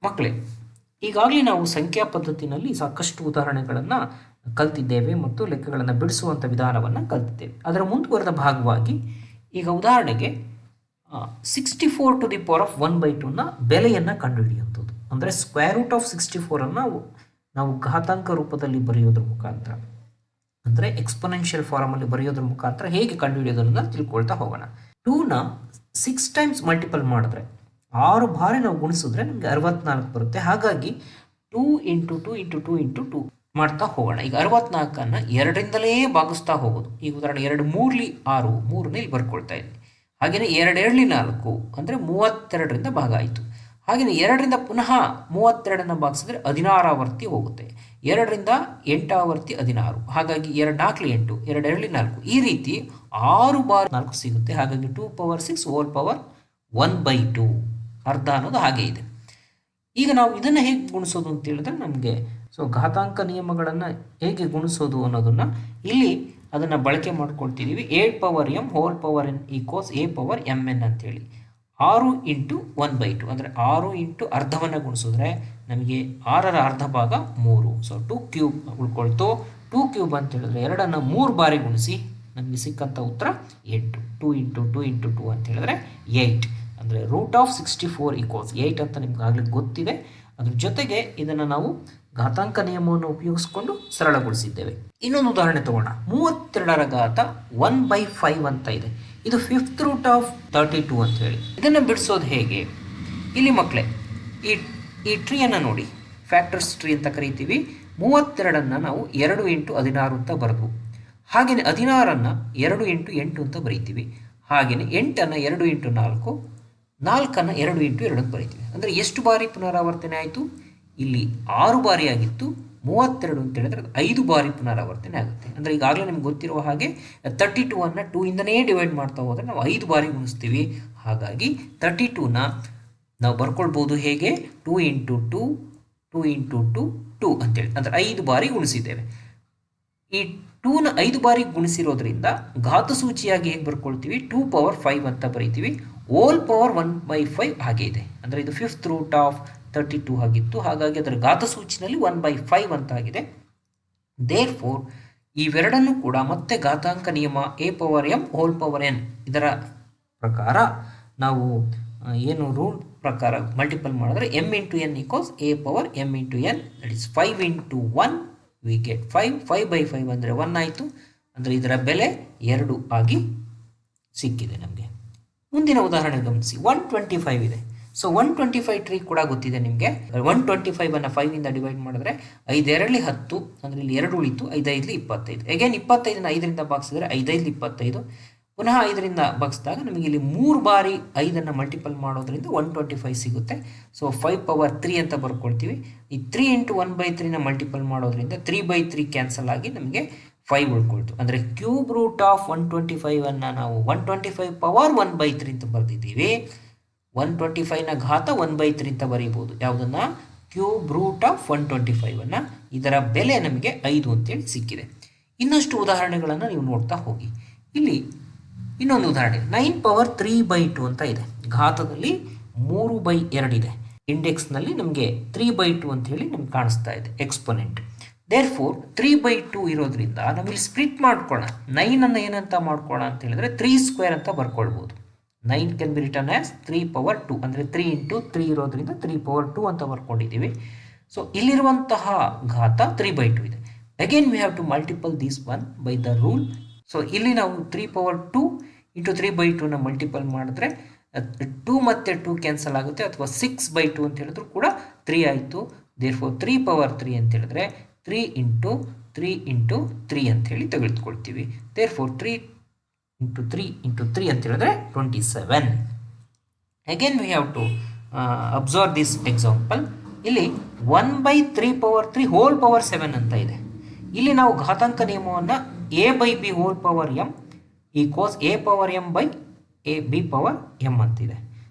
ಮಕ್ಕಳೇ, ಈಗಾಗಲೇ ನಾವು ಸಂಖ್ಯಾ ಪದ್ಧತಿನಲ್ಲಿ ಸಾಕಷ್ಟು ಉದಾಹರಣೆಗಳನ್ನು ಕಲ್ತಿದ್ದೇವೆ ಮತ್ತು ಲೆಕ್ಕಗಳನ್ನು ಬಿಡಿಸುವಂಥ ವಿಧಾನವನ್ನು ಕಲ್ತಿದ್ದೇವೆ. ಅದರ ಮುಂದುವರೆದ ಭಾಗವಾಗಿ ಈಗ ಉದಾಹರಣೆಗೆ 64 to the power of 1/2ನ ಬೆಲೆಯನ್ನು ಕಂಡುಹಿಡಿಯುವಂಥದ್ದು. ಅಂದರೆ ಸ್ಕ್ವೇರ್ ರೂಟ್ ಆಫ್ 64ಅನ್ನು ನಾವು ಘಾತಾಂಕ ರೂಪದಲ್ಲಿ ಬರೆಯೋದ್ರ ಮುಖಾಂತರ, ಅಂದರೆ ಎಕ್ಸ್ಪೊನೆನ್ಷಿಯಲ್ ಫಾರಮಲ್ಲಿ ಬರೆಯೋದ್ರ ಮುಖಾಂತರ ಹೇಗೆ ಕಂಡುಹಿಡಿಯೋದನ್ನು ತಿಳ್ಕೊಳ್ತಾ ಹೋಗೋಣ. 2ನ 6 ಟೈಮ್ಸ್ ಮಲ್ಟಿಪಲ್ ಮಾಡಿದ್ರೆ, 6 ಬಾರಿ ನಾವು ಗುಣಿಸಿದ್ರೆ ನಮಗೆ 64 ಬರುತ್ತೆ. ಹಾಗಾಗಿ 2 × 2 × 2 × 2 ಮಾಡ್ತಾ ಹೋಗೋಣ. ಈಗ 64ಅನ್ನು 2ರಿಂದಲೇ ಭಾಗಿಸ್ತಾ ಹೋಗೋದು. ಈಗ ಉದಾಹರಣೆ 2 3ಲಿ 6, 3ನೇ ಇಲ್ಲಿ ಬರ್ಕೊಳ್ತಾ ಇದ್ದೀನಿ. ಹಾಗೆಯೇ 2 2ಲಿ 4 ಅಂದರೆ 32ರಿಂದ ಭಾಗ ಆಯಿತು. ಹಾಗೆಯೇ 2ರಿಂದ ಪುನಃ 32ಅನ್ನು ಭಾಗಿಸಿದ್ರೆ 16 ಆವರ್ತಿ ಹೋಗುತ್ತೆ. 2ರಿಂದ 8 ಆವರ್ತಿ 16. ಹಾಗಾಗಿ 2 4ಲಿ 8, 2 2ಲಿ 4. ಈ ರೀತಿ 6 ಬಾರಿ 4 ಸಿಗುತ್ತೆ. ಹಾಗಾಗಿ 2^6 ಅರ್ಧ ಅನ್ನೋದು ಹಾಗೆ ಇದೆ. ಈಗ ನಾವು ಇದನ್ನು ಹೇಗೆ ಗುಣಿಸೋದು ಅಂತ ಹೇಳಿದ್ರೆ ನಮಗೆ ಘಾತಾಂಕ ನಿಯಮಗಳನ್ನು ಹೇಗೆ ಗುಣಿಸೋದು ಅನ್ನೋದನ್ನು ಇಲ್ಲಿ ಅದನ್ನು ಬಳಕೆ ಮಾಡ್ಕೊಳ್ತಿದ್ದೀವಿ. 8^m^n = a^mn ಅಂತೇಳಿ 6 × 1/2 ಅಂದರೆ 6 × ಅರ್ಧವನ್ನು ಗುಣಿಸಿದ್ರೆ ನಮಗೆ 6ರ ಅರ್ಧ ಭಾಗ 3. 2³ ಉಳ್ಕೊಳ್ತು. 2³ ಅಂತ ಹೇಳಿದ್ರೆ 2ಅನ್ನು 3 ಬಾರಿ ಗುಣಿಸಿ ನಮಗೆ ಸಿಕ್ಕಂಥ ಉತ್ತರ 8. 2 × 2 × 2 ಅಂತ ಹೇಳಿದ್ರೆ 8. ಅಂದರೆ √64 = 8 ಅಂತ ನಿಮ್ಗೆ ಆಗಲೇ ಗೊತ್ತಿದೆ. ಅದ್ರ ಜೊತೆಗೆ ಇದನ್ನು ನಾವು ಘಾತಾಂಕ ನಿಯಮವನ್ನು ಉಪಯೋಗಿಸ್ಕೊಂಡು ಸರಳಗೊಳಿಸಿದ್ದೇವೆ. ಇನ್ನೊಂದು ಉದಾಹರಣೆ ತಗೋಣ. 32ರ ಘಾತ 1/5 ಅಂತ ಇದೆ. ಇದು 5th ರೂಟ್ ಆಫ್ 32 ಅಂತ ಹೇಳಿ. ಇದನ್ನು ಬಿಡಿಸೋದು ಹೇಗೆ? ಇಲ್ಲಿ ಮಕ್ಕಳೇ, ಈ ಟ್ರೀಯನ್ನು ನೋಡಿ, ಫ್ಯಾಕ್ಟರ್ಸ್ ಟ್ರೀ ಅಂತ ಕರಿತೀವಿ. 32ಅನ್ನು ನಾವು 2 × 16 ಅಂತ ಬರೆದು, ಹಾಗೆಯೇ 16ಅನ್ನು 2 × 8 ಅಂತ ಬರೀತೀವಿ. ಹಾಗೆಯೇ 8ಅನ್ನು 2 × 4, 4ಅನ್ನು 2 × 2 ಅಂತ ಬರೀತೀವಿ. ಅಂದರೆ ಎಷ್ಟು ಬಾರಿ ಪುನರಾವರ್ತನೆ ಆಯಿತು? ಇಲ್ಲಿ 6 ಬಾರಿ ಆಗಿತ್ತು. 32 ಅಂತ ಹೇಳಿದ್ರೆ 5 ಬಾರಿ ಪುನರಾವರ್ತನೆ ಆಗುತ್ತೆ. ಅಂದರೆ ಈಗಾಗಲೇ ನಿಮ್ಗೆ ಗೊತ್ತಿರುವ ಹಾಗೆ 32ಅನ್ನು 2ಇಂದನೇ ಡಿವೈಡ್ ಮಾಡ್ತಾ ಹೋದರೆ ನಾವು 5 ಬಾರಿ ಗುಣಿಸ್ತೀವಿ. ಹಾಗಾಗಿ 32ನ ನಾವು ಬರ್ಕೊಳ್ಬೋದು ಹೇಗೆ? 2 × 2, 2 × 2, 2 ಅಂತೇಳಿ, ಅಂದರೆ 5 ಬಾರಿ ಗುಣಿಸಿದ್ದೇವೆ. ಈ 2ನ 5 ಬಾರಿ ಗುಣಿಸಿರೋದ್ರಿಂದ ಘಾತಸೂಚಿಯಾಗಿ ಹೇಗೆ ಬರ್ಕೊಳ್ತೀವಿ? 2^5 ಅಂತ ಬರೀತೀವಿ. √1/5 ಹಾಗೆ ಇದೆ. ಅಂದರೆ ಇದು 5th ರೂಟ್ ಆಫ್ 32 ಆಗಿತ್ತು. ಹಾಗಾಗಿ ಅದರ ಘಾತಸೂಚಿನಲ್ಲಿ 1/5 ಅಂತ ಆಗಿದೆ. ದೇರ್ಫೋರ್ ಇವೆರಡನ್ನು ಕೂಡ ಮತ್ತೆ ಘಾತಾಂಕ ನಿಯಮ a^m^n ಇದರ ಪ್ರಕಾರ ನಾವು ಏನು ರೂಲ್ ಪ್ರಕಾರ ಮಲ್ಟಿಪಲ್ ಮಾಡಿದ್ರೆ m × n = a^m × n. That is 5 × 1 we get 5. 5/5 ಅಂದರೆ 1 ಆಯಿತು. ಅಂದರೆ ಇದರ ಬೆಲೆ 2 ಆಗಿ ಸಿಕ್ಕಿದೆ ನಮಗೆ. ಮುಂದಿನ ಉದಾಹರಣೆ ಗಮನಿಸಿ. 125 ಇದೆ. 125 ಟ್ರೀ ಕೂಡ ಗೊತ್ತಿದೆ ನಿಮಗೆ. 125ಅನ್ನು 5ಇಂದ ಡಿವೈಡ್ ಮಾಡಿದ್ರೆ 5 2ಲಿ 10, ಅಂದರೆ ಇಲ್ಲಿ 2 ಉಳಿತು. 5 5ಲಿ 25. ಅಗೇನ್ 25ನ 5ರಿಂದ ಭಾಗಿಸಿದ್ರೆ 5 5ಲಿ 25. ಪುನಃ 5ರಿಂದ ಭಾಗಿಸಿದಾಗ ನಮಗೆ ಇಲ್ಲಿ 3 ಬಾರಿ 5ಅನ್ನು ಮಲ್ಟಿಪಲ್ ಮಾಡೋದ್ರಿಂದ 125 ಸಿಗುತ್ತೆ. 5^3 ಅಂತ ಬರ್ಕೊಳ್ತೀವಿ. ಈ 3 × 1/3ನ ಮಲ್ಟಿಪಲ್ ಮಾಡೋದ್ರಿಂದ 3/3 ಕ್ಯಾನ್ಸಲ್ ಆಗಿ ನಮಗೆ 5 ಉಳ್ಕೊಳ್ತು. ಅಂದರೆ ಕ್ಯೂಬ್ ರೂಟ್ ಆಫ್ 125ಅನ್ನು ನಾವು 125^1/3 ಅಂತ ಬರೆದಿದ್ದೀವಿ. 125ನ ಘಾತ 1/3 ಅಂತ ಬರೀಬೋದು. ಯಾವುದನ್ನು? ಕ್ಯೂಬ್ ರೂಟ್ ಆಫ್ 125ಅನ್ನು. ಇದರ ಬೆಲೆ ನಮಗೆ 5 ಅಂತೇಳಿ ಸಿಕ್ಕಿದೆ. ಇನ್ನಷ್ಟು ಉದಾಹರಣೆಗಳನ್ನು ನೀವು ನೋಡ್ತಾ ಹೋಗಿ. ಇಲ್ಲಿ ಇನ್ನೊಂದು ಉದಾಹರಣೆ 9^3/2 ಅಂತ ಇದೆ. ಘಾತದಲ್ಲಿ 3/2 ಇದೆ. ಇಂಡೆಕ್ಸ್ನಲ್ಲಿ ನಮಗೆ 3/2 ಅಂತ ಹೇಳಿ ನಮ್ಗೆ ಕಾಣಿಸ್ತಾ ಇದೆ ಎಕ್ಸ್ಪೊನೆಂಟ್. ದೇರ್ಫೋರ್ 3/2 ಇರೋದ್ರಿಂದ ನಾವಿಲ್ಲಿ ಸ್ಪ್ಲಿಟ್ ಮಾಡ್ಕೊಳ್ಳೋಣ. 9ಅನ್ನು ಏನಂತ ಮಾಡ್ಕೊಳ್ಳೋಣ ಅಂತ ಹೇಳಿದ್ರೆ 3² ಅಂತ ಬರ್ಕೊಳ್ಬೋದು. 9 ಕ್ಯಾನ್ ಬಿ ರಿಟರ್ನ್ ಆಸ್ 3^2, ಅಂದರೆ 3 × 3 ಇರೋದ್ರಿಂದ 3^2 ಅಂತ ಬರ್ಕೊಂಡಿದ್ದೀವಿ. ಇಲ್ಲಿರುವಂತಹ ಘಾತ 3/2 ಇದೆ. Again we have to multiple this one by the rule. ಇಲ್ಲಿ ನಾವು 3^2 × 3/2ನ ಮಲ್ಟಿಪಲ್ ಮಾಡಿದ್ರೆ 2 ಮತ್ತು 2 ಕ್ಯಾನ್ಸಲ್ ಆಗುತ್ತೆ, ಅಥವಾ 6/2 ಅಂತ ಹೇಳಿದ್ರು ಕೂಡ 3 ಆಯಿತು. ದೇರ್ಫೋರ್ 3^3 ಅಂತ ಹೇಳಿದ್ರೆ 3 × 3 × 3 ಅಂತ ಹೇಳಿ ತೆಗೆದುಕೊಳ್ತೀವಿ. ದೇರ್ಫೋರ್ 3 × 3 × 3 ಅಂತ ಹೇಳಿದ್ರೆ 27. Again we have to observe this example. ಇಲ್ಲಿ 1/3^3 ಅಂತ ಇದೆ. ಇಲ್ಲಿ ನಾವು ಘಾತಾಂಕ ನಿಯಮವನ್ನು a/b^m = a^m/b^m ಅಂತಿದೆ.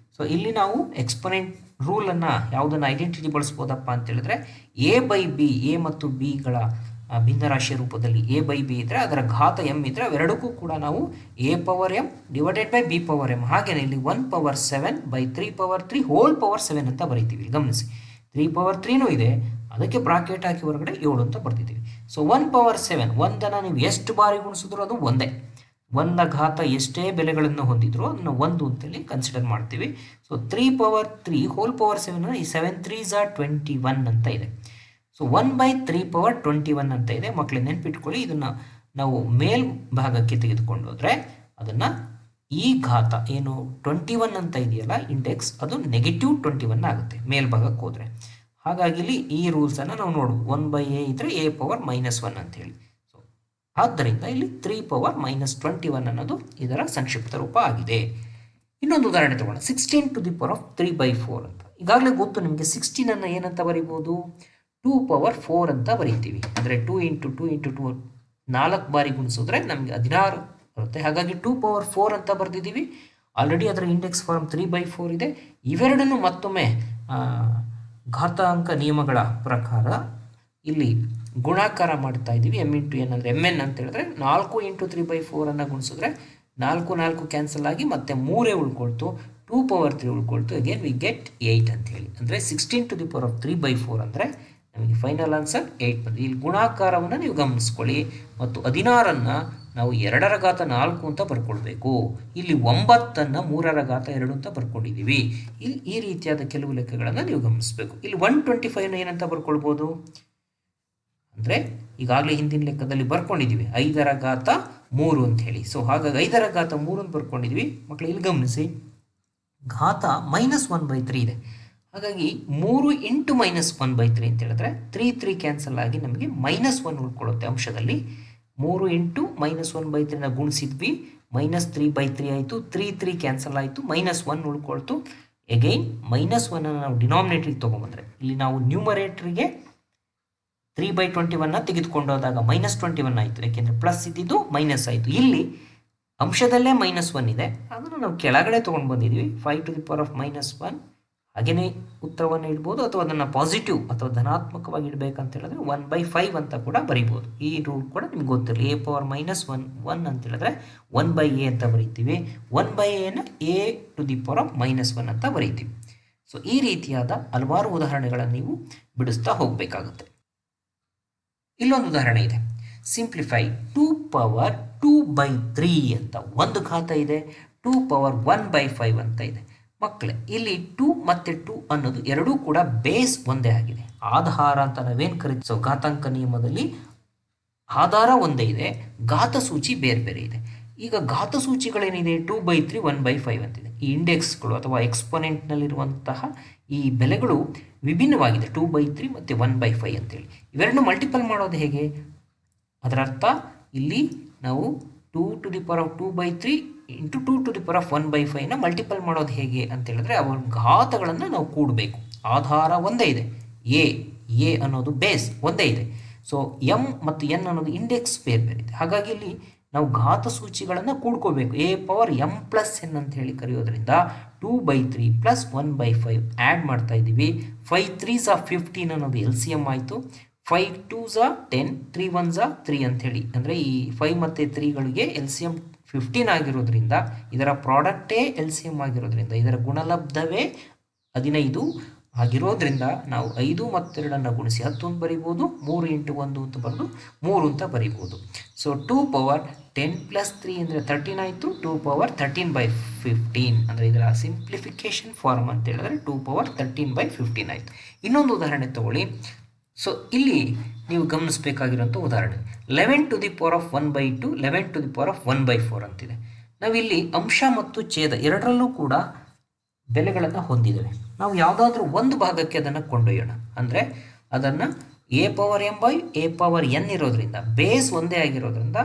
ಇಲ್ಲಿ ನಾವು ಎಕ್ಸ್ಪೊನೆಂಟ್ ರೂಲನ್ನು ಯಾವುದನ್ನು ಐಡೆಂಟಿಟಿ ಬಳಸ್ಬೋದಪ್ಪ ಅಂತ ಹೇಳಿದ್ರೆ a/b, a ಮತ್ತು b ಗಳ ಭಿನ್ನರಾಶಿಯ ರೂಪದಲ್ಲಿ a/b ಇದ್ದರೆ ಅದರ ಘಾತ m ಇದ್ದರೆ ಅವೆರಡಕ್ಕೂ ಕೂಡ ನಾವು a^m/b^m ಹಾಗೆಯೇ ಇಲ್ಲಿ 1/7/3/3 7 ಅಂತ ಬರೀತೀವಿ. ಗಮನಿಸಿ, 3 ಪವರ್ 3ನೂ ಇದೆ, ಅದಕ್ಕೆ ಬ್ರಾಕೆಟ್ ಹಾಕಿ ಹೊರಗಡೆ 7 ಅಂತ ಬರ್ತಿದ್ದೀವಿ. ಸೊ 1 ಪವರ್ 7, ಒಂದನ್ನು ನೀವು ಎಷ್ಟು ಬಾರಿ ಗುಣಿಸಿದ್ರು ಅದು ಒಂದೇ. ಒಂದ ಘಾತ ಎಷ್ಟೇ ಬೆಲೆಗಳನ್ನು ಹೊಂದಿದ್ರು ಅದನ್ನು 1 ಅಂತೇಳಿ ಕನ್ಸಿಡರ್ ಮಾಡ್ತೀವಿ. ಸೊ 3 ಪವರ್ 3 ಹೋಲ್ ಪವರ್ 7 ಈ 7 3s are 21 ಅಂತ ಇದೆ. ಸೊ 1/3 ಪವರ್ 21 ಅಂತ ಇದೆ. ಮಕ್ಕಳು ನೆನ್ಪಿಟ್ಕೊಳ್ಳಿ, ಇದನ್ನು ನಾವು ಮೇಲ್ಭಾಗಕ್ಕೆ ತೆಗೆದುಕೊಂಡು ಹೋದರೆ ಅದನ್ನು ಈ ಘಾತ ಏನು 21 ಅಂತ ಇದೆಯಲ್ಲ ಇಂಡೆಕ್ಸ್, ಅದು -21 ಆಗುತ್ತೆ ಮೇಲ್ಭಾಗಕ್ಕೆ ಹೋದರೆ. ಹಾಗಾಗಿ ಇಲ್ಲಿ ಈ ರೂಲ್ಸನ್ನು ನಾವು ನೋಡ್ಬೋದು. 1/a ಇದ್ದರೆ a ಪವರ್ -1 ಅಂತ ಹೇಳಿ. ಸೊ ಆದ್ದರಿಂದ ಇಲ್ಲಿ 3 ಪವರ್ -21 ಅನ್ನೋದು ಇದರ ಸಂಕ್ಷಿಪ್ತ ರೂಪ ಆಗಿದೆ. ಇನ್ನೊಂದು ಉದಾಹರಣೆ ತಗೋಣ. 16 ಟು ದಿ ಪವರ್ ಆಫ್ 3/4 ಅಂತ. ಈಗಾಗಲೇ ಗೊತ್ತು ನಿಮಗೆ 16 ಏನಂತ ಬರೀಬೋದು, 2 ಪವರ್ 4 ಅಂತ ಬರೀತೀವಿ. ಅಂದರೆ 2 × 2 × 2 4 ಬಾರಿ ಗುಣಿಸಿದ್ರೆ ನಮಗೆ 16 ಬರುತ್ತೆ. ಹಾಗಾಗಿ 2 ಪವರ್ 4 ಅಂತ ಬರೆದಿದ್ದೀವಿ. ಆಲ್ರೆಡಿ ಅದರ ಇಂಡೆಕ್ಸ್ ಫಾರ್ಮ್ 3/4 ಇದೆ. ಇವೆರಡನ್ನು ಮತ್ತೊಮ್ಮೆ ಘಾತಾಂಕ ನಿಯಮಗಳ ಪ್ರಕಾರ ಇಲ್ಲಿ ಗುಣಾಕಾರ ಮಾಡ್ತಾ ಇದ್ದೀವಿ. m × n ಅಂದರೆ mn ಅಂತ ಹೇಳಿದ್ರೆ 4 × 3/4 ಗುಣಿಸಿದ್ರೆ 4 4 ಕ್ಯಾನ್ಸಲ್ ಆಗಿ ಮತ್ತೆ 3 ಉಳ್ಕೊಳ್ತು, 2 ಪವರ್ 3 ಉಳ್ಕೊಳ್ತು. ಅಗೇನ್ ವಿ ಗೆಟ್ 8 ಅಂತ ಹೇಳಿ. ಅಂದರೆ 16 ಟು ದಿ ಪವರ್ ಆಫ್ 3/4 ಅಂದರೆ ನಮಗೆ ಫೈನಲ್ ಆನ್ಸರ್ 8 ಬಂದಿದೆ. ಇಲ್ಲಿ ಗುಣಾಕಾರವನ್ನು ನೀವು ಗಮನಿಸ್ಕೊಳ್ಳಿ. ಮತ್ತು 16 ನಾವು 2 ರ ಘಾತ 4 ಅಂತ ಬರ್ಕೊಳ್ಬೇಕು. ಇಲ್ಲಿ 9 3 ರ ಘಾತ 2 ಅಂತ ಬರ್ಕೊಂಡಿದ್ದೀವಿ. ಇಲ್ಲಿ ಈ ರೀತಿಯಾದ ಕೆಲವು ಲೆಕ್ಕಗಳನ್ನು ನೀವು ಗಮನಿಸಬೇಕು. ಇಲ್ಲಿ 125 ಏನಂತ ಬರ್ಕೊಳ್ಬೋದು ಅಂದರೆ ಈಗಾಗಲೇ ಹಿಂದಿನ ಲೆಕ್ಕದಲ್ಲಿ ಬರ್ಕೊಂಡಿದ್ದೀವಿ 5 ರ ಘಾತ 3 ಅಂತ ಹೇಳಿ. ಸೊ ಹಾಗಾಗಿ 5 ರ ಘಾತ 3 ಅಂತ ಬರ್ಕೊಂಡಿದ್ದೀವಿ. ಮಕ್ಕಳು ಇಲ್ಲಿ ಗಮನಿಸಿ, ಘಾತ -1/3 ಇದೆ. ಹಾಗಾಗಿ 3 × -1/3 ಅಂತ ಹೇಳಿದ್ರೆ 3 ಕ್ಯಾನ್ಸಲ್ ಆಗಿ ನಮಗೆ -1 ಉಳ್ಕೊಳ್ಳುತ್ತೆ ಅಂಶದಲ್ಲಿ. 3 × -1/3ನ ಗುಣಿಸಿದ್ವಿ, -3/3 ಆಯಿತು, 3 ಕ್ಯಾನ್ಸಲ್ ಆಯಿತು, -1 ಉಳ್ಕೊಳ್ತು. ಎಗೈನ್ -1 ನಾವು ಡಿನಾಮಿನೇಟ್ರಿಗೆ ತೊಗೊಂಬಂದರೆ ಇಲ್ಲಿ ನಾವು ನ್ಯೂಮರೇಟ್ರಿಗೆ 3/21 ತೆಗೆದುಕೊಂಡು ಹೋದಾಗ -21 ಆಯಿತು. ಯಾಕೆಂದರೆ ಪ್ಲಸ್ ಇದ್ದಿದ್ದು ಮೈನಸ್ ಆಯಿತು. ಇಲ್ಲಿ ಅಂಶದಲ್ಲೇ -1 ಇದೆ, ಅದನ್ನು ನಾವು ಕೆಳಗಡೆ ತೊಗೊಂಡು ಬಂದಿದ್ದೀವಿ. 5 ಟು ದಿ ಪವರ್ ಆಫ್ -1 ಹಾಗೆಯೇ ಉತ್ತರವನ್ನು ಇಡ್ಬೋದು, ಅಥವಾ ಅದನ್ನು ಪಾಸಿಟಿವ್ ಅಥವಾ ಧನಾತ್ಮಕವಾಗಿ ಇಡಬೇಕಂತ ಹೇಳಿದ್ರೆ 1/5 ಅಂತ ಕೂಡ ಬರೀಬೋದು. ಈ ರೂಲ್ ಕೂಡ ನಿಮ್ಗೆ ಗೊತ್ತಿರಲಿ. a ಪವರ್ -1 ಅಂತ ಹೇಳಿದ್ರೆ 1/a ಅಂತ ಬರೀತೀವಿ. 1/aನ a to the power of -1 ಅಂತ ಬರೀತೀವಿ. ಸೊ ಈ ರೀತಿಯಾದ ಹಲವಾರು ಉದಾಹರಣೆಗಳನ್ನು ನೀವು ಬಿಡಿಸ್ತಾ ಹೋಗಬೇಕಾಗುತ್ತೆ. ಇಲ್ಲೊಂದು ಉದಾಹರಣೆ ಇದೆ. ಸಿಂಪ್ಲಿಫೈ 2 ಪವರ್ 2/3 ಅಂತ ಒಂದು ಘಾತ ಇದೆ, 2 ಪವರ್ 1/5 ಅಂತ ಇದೆ. ಮಕ್ಕಳೇ ಇಲ್ಲಿ 2 ಮತ್ತು 2 ಅನ್ನೋದು ಎರಡೂ ಕೂಡ ಬೇಸ್ ಒಂದೇ ಆಗಿದೆ. ಆಧಾರ ಅಂತ ನಾವೇನು ಕರಿತೀವಿ. ಸೊ ಘಾತಾಂಕ ನಿಯಮದಲ್ಲಿ ಆಧಾರ ಒಂದೇ ಇದೆ, ಘಾತ ಸೂಚಿ ಬೇರೆ ಬೇರೆ ಇದೆ. ಈಗ ಘಾತ ಸೂಚಿಗಳೇನಿದೆ 2/3 1/5 ಅಂತಿದೆ. ಈ ಇಂಡೆಕ್ಸ್ಗಳು ಅಥವಾ ಎಕ್ಸ್ಪೊನೆಂಟ್ನಲ್ಲಿರುವಂತಹ ಈ ಬೆಲೆಗಳು ವಿಭಿನ್ನವಾಗಿದೆ, 2/3 ಮತ್ತು 1/5 ಅಂತೇಳಿ. ಇವೆರಡನ್ನು ಮಲ್ಟಿಪಲ್ ಮಾಡೋದು ಹೇಗೆ? ಅದರ ಅರ್ಥ ಇಲ್ಲಿ ನಾವು 2 to the power of 2/3 × 2 to the power of 1/5ನ ಮಲ್ಟಿಪಲ್ ಮಾಡೋದು ಹೇಗೆ ಅಂತ ಹೇಳಿದ್ರೆ ಅವರ ಘಾತಗಳನ್ನು ನಾವು ಕೂಡಬೇಕು. ಆಧಾರ ಒಂದೇ ಇದೆ, ಎ ಅನ್ನೋದು ಬೇಸ್ ಒಂದೇ ಇದೆ. ಸೊ m ಮತ್ತು n ಅನ್ನೋದು ಇಂಡೆಕ್ಸ್ ಬೇರೆ ಬೇರೆ ಇದೆ. ಹಾಗಾಗಿ ಇಲ್ಲಿ ನಾವು ಘಾತ ಸೂಚಿಗಳನ್ನು ಕೂಡ್ಕೋಬೇಕು. a power m plus n ಅಂತ ಹೇಳಿ ಕರೆಯೋದ್ರಿಂದ 2/3 ಪ್ಲಸ್ 1/5 ಆ್ಯಡ್ ಮಾಡ್ತಾ ಇದ್ದೀವಿ. 5 3s are 15 ಅನ್ನೋದು LCM ಆಯಿತು. 5 2s are 10, 3 1s are 3 ಅಂಥೇಳಿ. ಅಂದರೆ ಈ 5 ಮತ್ತು 3ಗಳಿಗೆ LCM 15 ಆಗಿರೋದ್ರಿಂದ, ಇದರ ಪ್ರಾಡಕ್ಟೇ LCM ಆಗಿರೋದ್ರಿಂದ, ಇದರ ಗುಣಲಬ್ಧವೇ 15 ಆಗಿರೋದ್ರಿಂದ ನಾವು 5 ಮತ್ತು 2 ಗುಣಿಸಿ 10 ಅಂತ ಬರಿಬೋದು. 3 × 1 ಅಂತ ಬರೆದು 3 ಅಂತ ಬರಿಬೋದು. ಸೊ 2 ಪವರ್ 10 ಪ್ಲಸ್ 3 ಅಂದರೆ 13 ಆಯಿತು. 2 ಪವರ್ 13/15 ಅಂದರೆ ಇದರ ಸಿಂಪ್ಲಿಫಿಕೇಶನ್ ಫಾರ್ಮ್ ಅಂತ ಹೇಳಿದ್ರೆ 2 ಪವರ್ 13/15 ಆಯಿತು. ಇನ್ನೊಂದು ಉದಾಹರಣೆ ತಗೊಳ್ಳಿ. ಸೊ ಇಲ್ಲಿ ನೀವು ಗಮನಿಸಬೇಕಾಗಿರುವಂಥ ಉದಾಹರಣೆ 11 to the power of 1/2, 11 to the power of 1/4 ಅಂತಿದೆ. ನಾವಿಲ್ಲಿ ಅಂಶ ಮತ್ತು ಛೇದ ಎರಡರಲ್ಲೂ ಕೂಡ ಬೆಲೆಗಳನ್ನು ಹೊಂದಿದ್ದೇವೆ. ನಾವು ಯಾವುದಾದ್ರೂ ಒಂದು ಭಾಗಕ್ಕೆ ಅದನ್ನು ಕೊಂಡೊಯ್ಯೋಣ. ಅಂದರೆ ಅದನ್ನು a power m/a power n ಇರೋದ್ರಿಂದ, ಬೇಸ್ ಒಂದೇ ಆಗಿರೋದ್ರಿಂದ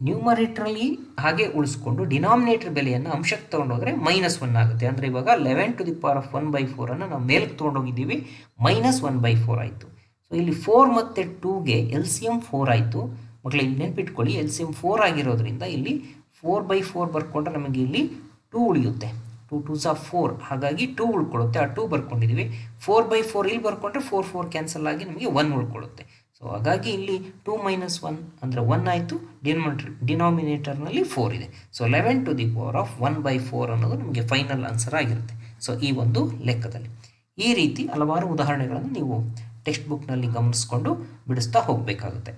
ನ್ಯೂಮರೇಟ್ರಲ್ಲಿ ಹಾಗೆ ಉಳಿಸ್ಕೊಂಡು ಡಿನಾಮಿನೇಟರ್ ಬೆಲೆಯನ್ನು ಅಂಶಕ್ಕೆ ತೊಗೊಂಡೋದ್ರೆ -1 ಆಗುತ್ತೆ. ಅಂದರೆ ಇವಾಗ 11 ಟು ದಿ ಪವರ್ ಆಫ್ 1/4 ನಾವು ಮೇಲಕ್ಕೆ ತೊಗೊಂಡೋಗಿದ್ದೀವಿ, -1/4 ಆಯಿತು. ಸೊ ಇಲ್ಲಿ 4 ಮತ್ತು 2ಗೆ LCM 4 ಆಯಿತು. ಮಕ್ಕಳು ಇಲ್ಲಿ ನೆನ್ಪಿಟ್ಕೊಳ್ಳಿ, LCM 4 ಆಗಿರೋದ್ರಿಂದ ಇಲ್ಲಿ 4/4 ಬರ್ಕೊಂಡ್ರೆ ನಮಗೆ ಇಲ್ಲಿ 2 ಉಳಿಯುತ್ತೆ. 2 2s are 4, ಹಾಗಾಗಿ 2 ಉಳ್ಕೊಳ್ಳುತ್ತೆ. ಆ 2 ಬರ್ಕೊಂಡಿದ್ದೀವಿ. 4/4 ಇಲ್ಲಿ ಬರ್ಕೊಂಡ್ರೆ 4 ಕ್ಯಾನ್ಸಲ್ ಆಗಿ ನಮಗೆ 1 ಉಳ್ಕೊಳ್ಳುತ್ತೆ. ಸೊ ಹಾಗಾಗಿ ಇಲ್ಲಿ 2 - 1 ಅಂದರೆ 1 ಆಯಿತು. ಡಿನಾಮಿನೇಟರ್ನಲ್ಲಿ 4 ಇದೆ. So 11 to the power of 1/4 ಅನ್ನೋದು ನಮಗೆ ಫೈನಲ್ ಆನ್ಸರ್ ಆಗಿರುತ್ತೆ. ಸೊ ಈ ಒಂದು ಲೆಕ್ಕದಲ್ಲಿ ಈ ರೀತಿ ಹಲವಾರು ಉದಾಹರಣೆಗಳನ್ನು ನೀವು ಟೆಕ್ಸ್ಟ್ ಬುಕ್ನಲ್ಲಿ ಗಮನಿಸ್ಕೊಂಡು ಬಿಡಿಸ್ತಾ ಹೋಗಬೇಕಾಗುತ್ತೆ.